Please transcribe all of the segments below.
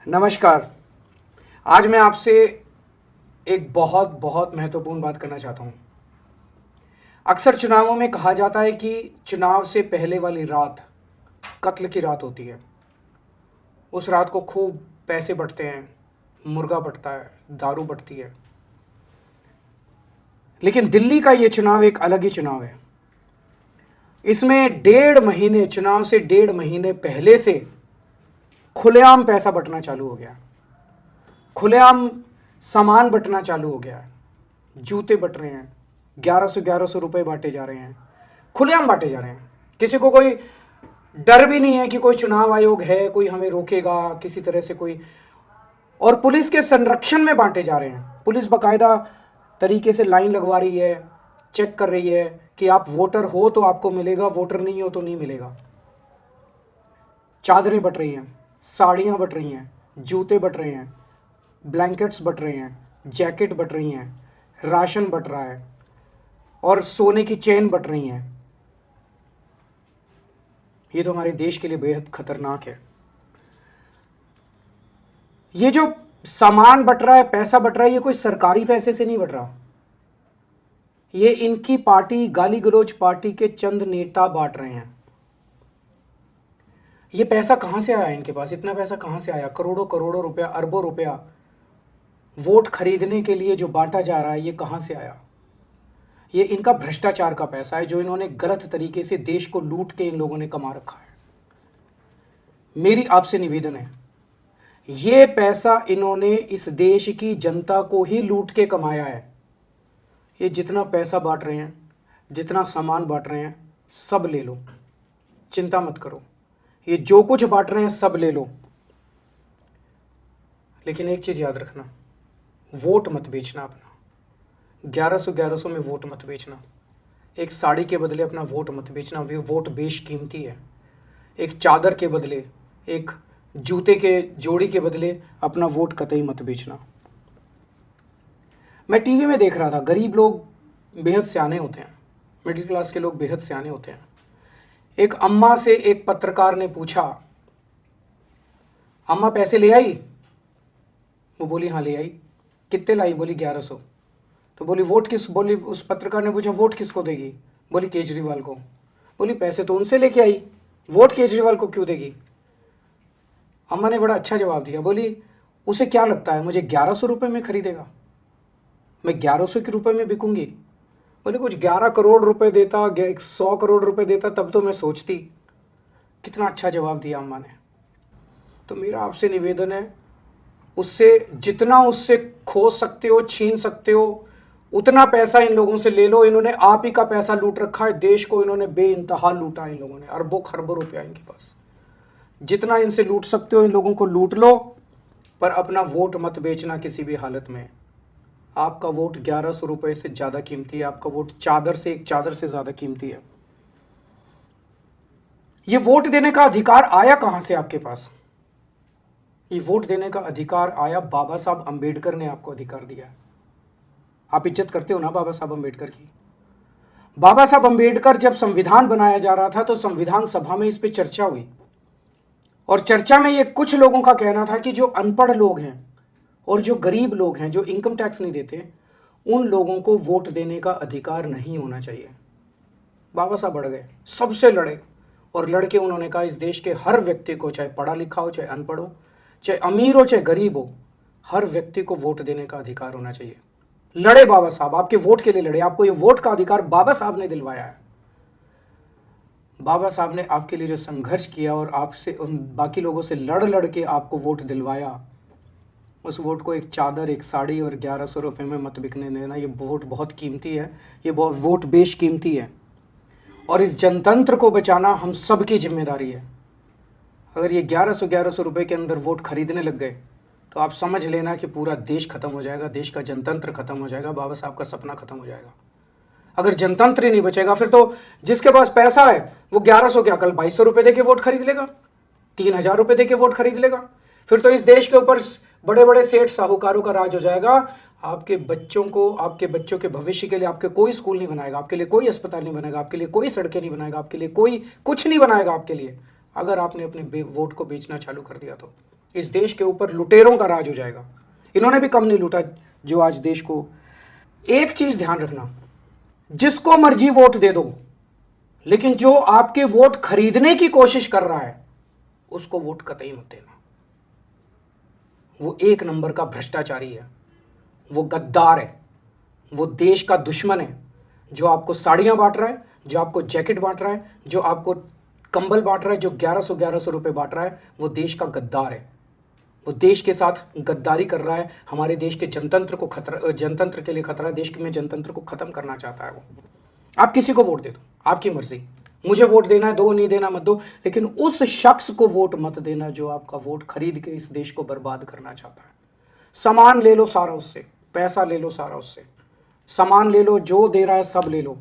नमस्कार। आज मैं आपसे एक बहुत बहुत महत्वपूर्ण बात करना चाहता हूँ। अक्सर चुनावों में कहा जाता है कि चुनाव से पहले वाली रात कत्ल की रात होती है। उस रात को खूब पैसे बँटते हैं, मुर्गा बँटता है, दारू बँटती है। लेकिन दिल्ली का ये चुनाव एक अलग ही चुनाव है। इसमें चुनाव से 1.5 महीने पहले से खुलेआम पैसा बँटना चालू हो गया, खुलेआम सामान बँटना चालू हो गया। जूते बँट रहे हैं, 1100 रुपए बांटे जा रहे हैं, खुलेआम बांटे जा रहे हैं। किसी को कोई डर भी नहीं है कि कोई चुनाव आयोग है, कोई हमें रोकेगा किसी तरह से कोई। और पुलिस के संरक्षण में बांटे जा रहे हैं। पुलिस बाकायदा तरीके से लाइन लगवा रही है, चेक कर रही है कि आप वोटर हो तो आपको मिलेगा, वोटर नहीं हो तो नहीं मिलेगा। चादरें बँट रही हैं, साड़ियाँ बँट रही हैं, जूते बँट रहे हैं, ब्लैंकेट्स बँट रहे हैं, जैकेट बँट रही हैं, राशन बँट रहा है और सोने की चेन बँट रही हैं। ये तो हमारे देश के लिए बेहद खतरनाक है। ये जो सामान बँट रहा है, पैसा बँट रहा है, ये कोई सरकारी पैसे से नहीं बँट रहा। ये इनकी पार्टी, गाली गलौज पार्टी के चंद नेता बांट रहे हैं। ये पैसा कहाँ से आया इनके पास? इतना पैसा कहाँ से आया? करोड़ों करोड़ों रुपया, अरबों रुपया वोट खरीदने के लिए जो बांटा जा रहा है, ये कहाँ से आया? ये इनका भ्रष्टाचार का पैसा है जो इन्होंने गलत तरीके से देश को लूट के इन लोगों ने कमा रखा है। मेरी आपसे निवेदन है, ये पैसा इन्होंने इस देश की जनता को ही लूट के कमाया है। ये जितना पैसा बांट रहे हैं, जितना सामान बांट रहे हैं, सब ले लो, चिंता मत करो। ये जो कुछ बांट रहे हैं सब ले लो। लेकिन एक चीज़ याद रखना, वोट मत बेचना अपना। 1100 में वोट मत बेचना। एक साड़ी के बदले अपना वोट मत बेचना। वोट बेशकीमती है। एक चादर के बदले, एक जूते के जोड़ी के बदले अपना वोट कतई मत बेचना। मैं टीवी में देख रहा था, गरीब लोग बेहद सियाने होते हैं, मिडिल क्लास के लोग बेहद सियाने होते हैं। एक अम्मा से एक पत्रकार ने पूछा, अम्मा पैसे ले आई? वो बोली हाँ ले आई। कितने लाई? बोली 1100। तो बोली उस पत्रकार ने पूछा वोट किसको देगी? बोली केजरीवाल को। बोली पैसे तो उनसे लेके आई, वोट केजरीवाल को क्यों देगी? अम्मा ने बड़ा अच्छा जवाब दिया। बोली उसे क्या लगता है मुझे 1100 रुपये में खरीदेगा? मैं 1100 के रुपये में बिकूंगी? बोले कुछ 11 करोड़ रुपए देता, 100 करोड़ रुपए देता, तब तो मैं सोचती। कितना अच्छा जवाब दिया अम्मा ने। तो मेरा आपसे निवेदन है, जितना उससे खो सकते हो, छीन सकते हो, उतना पैसा इन लोगों से ले लो। इन्होंने आप ही का पैसा लूट रखा है। देश को इन्होंने बेइंतहा लूटा है। इन लोगों ने अरबों खरबों रुपया इनके पास। जितना इनसे लूट सकते हो इन लोगों को लूट लो, पर अपना वोट मत बेचना किसी भी हालत में। आपका वोट 1100 रुपये से ज़्यादा कीमती है। आपका वोट एक चादर से ज़्यादा कीमती है। ये वोट देने का अधिकार आया कहाँ से आपके पास? ये वोट देने का अधिकार आया, बाबा साहब अंबेडकर ने आपको अधिकार दिया। आप इज्जत करते हो ना बाबा साहब अंबेडकर की? बाबा साहब अंबेडकर जब संविधान बनाया जा रहा था तो संविधान सभा में इस पर चर्चा हुई, और चर्चा में ये कुछ लोगों का कहना था कि जो अनपढ़ लोग हैं और जो गरीब लोग हैं, जो इनकम टैक्स नहीं देते, उन लोगों को वोट देने का अधिकार नहीं होना चाहिए। बाबा साहब बढ़ गए, सबसे लड़े, और लड़के उन्होंने कहा इस देश के हर व्यक्ति को, चाहे पढ़ा लिखा हो, चाहे अनपढ़ हो, चाहे अमीर हो, चाहे गरीब हो, हर व्यक्ति को वोट देने का अधिकार होना चाहिए। लड़े बाबा साहब, आपके वोट के लिए लड़े। आपको ये वोट का अधिकार बाबा साहब ने दिलवाया है। बाबा साहब ने आपके लिए जो संघर्ष किया और आपसे, उन बाकी लोगों से लड़ के आपको वोट दिलवाया, उस वोट को एक चादर, एक साड़ी और 1100 रुपये में मत बिकने देना। ये वोट बहुत कीमती है। ये वोट बेशकीमती है, और इस जनतंत्र को बचाना हम सबकी जिम्मेदारी है। अगर ये 1100 रुपये के अंदर वोट खरीदने लग गए तो आप समझ लेना कि पूरा देश खत्म हो जाएगा, देश का जनतंत्र खत्म हो जाएगा, बाबा साहब का सपना खत्म हो जाएगा। अगर जनतंत्र ही नहीं बचेगा, फिर तो जिसके पास पैसा है वो 1100 क्या, कल 2200 रुपये दे के वोट खरीद लेगा, 3000 रुपये दे के वोट खरीद लेगा। फिर तो इस देश के ऊपर बड़े बड़े सेठ साहूकारों का राज हो जाएगा। आपके बच्चों के भविष्य के लिए आपके कोई स्कूल नहीं बनाएगा, आपके लिए कोई अस्पताल नहीं बनाएगा, आपके लिए कोई सड़कें नहीं बनाएगा, आपके लिए कोई कुछ नहीं बनाएगा आपके लिए, अगर आपने अपने वोट को बेचना चालू कर दिया तो। इस देश के ऊपर लुटेरों का राज हो जाएगा। इन्होंने भी कम नहीं लूटा जो आज देश को। एक चीज ध्यान रखना, जिसको मर्जी वोट दे दो, लेकिन जो आपके वोट खरीदने की कोशिश कर रहा है उसको वोट कतई मत देना। वो एक नंबर का भ्रष्टाचारी है, वो गद्दार है, वो देश का दुश्मन है। जो आपको साड़ियां बांट रहा है, जो आपको जैकेट बांट रहा है, जो आपको कंबल बांट रहा है, जो 1100 रुपए बांट रहा है, वो देश का गद्दार है। वो देश के साथ गद्दारी कर रहा है। हमारे देश के जनतंत्र को खतरा, जनतंत्र के लिए खतरा, देश में जनतंत्र को खत्म करना चाहता है वो। आप किसी को वोट दे दो, आपकी मर्जी, मुझे वोट देना है दो, नहीं देना मत दो, लेकिन उस शख्स को वोट मत देना जो आपका वोट खरीद के इस देश को बर्बाद करना चाहता है। सामान ले लो सारा उससे, पैसा ले लो सारा उससे, सामान ले लो, जो दे रहा है सब ले लो,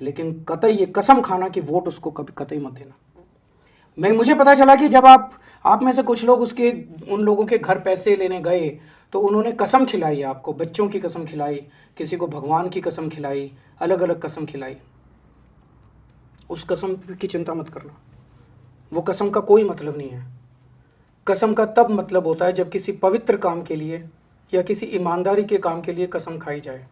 लेकिन कतई ये कसम खाना कि वोट उसको कभी कतई मत देना। मुझे पता चला कि जब आप में से कुछ लोग उन लोगों के घर पैसे लेने गए तो उन्होंने कसम खिलाई आपको, बच्चों की कसम खिलाई, किसी को भगवान की कसम खिलाई, अलग अलग कसम खिलाई। उस कसम की चिंता मत करना, वो कसम का कोई मतलब नहीं है। कसम का तब मतलब होता है जब किसी पवित्र काम के लिए या किसी ईमानदारी के काम के लिए कसम खाई जाए।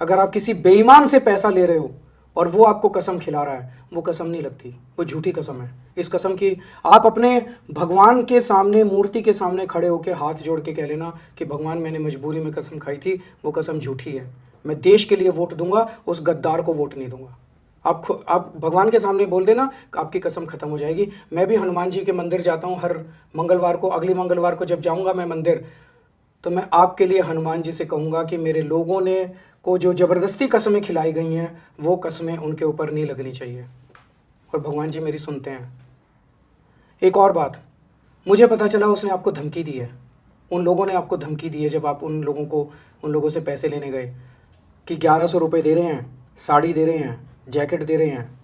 अगर आप किसी बेईमान से पैसा ले रहे हो और वो आपको कसम खिला रहा है, वो कसम नहीं लगती, वो झूठी कसम है। इस कसम की आप अपने भगवान के सामने, मूर्ति के सामने खड़े होकर हाथ जोड़ के कह लेना कि भगवान मैंने मजबूरी में कसम खाई थी, वो कसम झूठी है, मैं देश के लिए वोट दूंगा, उस गद्दार को वोट नहीं दूंगा। आप भगवान के सामने बोल देना, आपकी कसम खत्म हो जाएगी। मैं भी हनुमान जी के मंदिर जाता हूँ हर मंगलवार को। अगली मंगलवार को जब जाऊँगा मैं मंदिर, तो मैं आपके लिए हनुमान जी से कहूँगा कि मेरे लोगों ने को जो ज़बरदस्ती कस्में खिलाई गई हैं, वो कस्में उनके ऊपर नहीं लगनी चाहिए, और भगवान जी मेरी सुनते हैं। एक और बात, मुझे पता चला उसने आपको धमकी दी है, उन लोगों ने आपको धमकी दी है जब आप उन लोगों से पैसे लेने गए कि 1100 रुपये दे रहे हैं, साड़ी दे रहे हैं, जैकेट दे रहे हैं,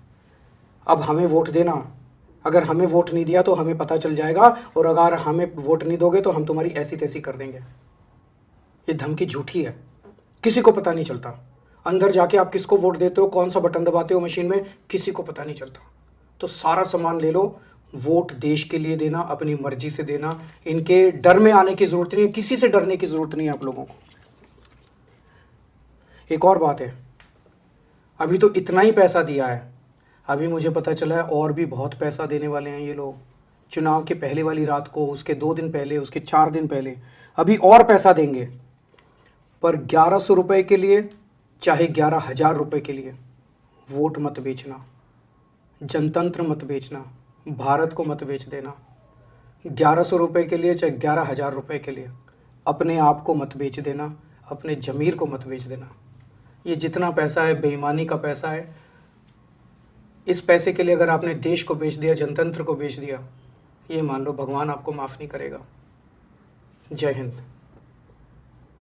अब हमें वोट देना। अगर हमें वोट नहीं दिया तो हमें पता चल जाएगा, और अगर हमें वोट नहीं दोगे तो हम तुम्हारी ऐसी तैसी कर देंगे। ये धमकी झूठी है, किसी को पता नहीं चलता। अंदर जाके आप किसको वोट देते हो, कौन सा बटन दबाते हो मशीन में, किसी को पता नहीं चलता। तो सारा सामान ले लो, वोट देश के लिए देना, अपनी मर्जी से देना। इनके डर में आने की ज़रूरत नहीं है, किसी से डरने की ज़रूरत नहीं है आप लोगों को। एक और बात है, अभी तो इतना ही पैसा दिया है, अभी मुझे पता चला है और भी बहुत पैसा देने वाले हैं ये लोग। चुनाव के पहले वाली रात को, उसके 2 दिन पहले, उसके 4 दिन पहले, अभी और पैसा देंगे। पर 1100 रुपये के लिए, चाहे 11,000 रुपये के लिए, वोट मत बेचना, जनतंत्र मत बेचना, भारत को मत बेच देना। 1100 रुपये के लिए, चाहे 11,000 रुपये के लिए, अपने आप को मत बेच देना, अपने ज़मीर को मत बेच देना। ये जितना पैसा है बेईमानी का पैसा है। इस पैसे के लिए अगर आपने देश को बेच दिया, जनतंत्र को बेच दिया, ये मान लो भगवान आपको माफ़ नहीं करेगा। जय हिंद।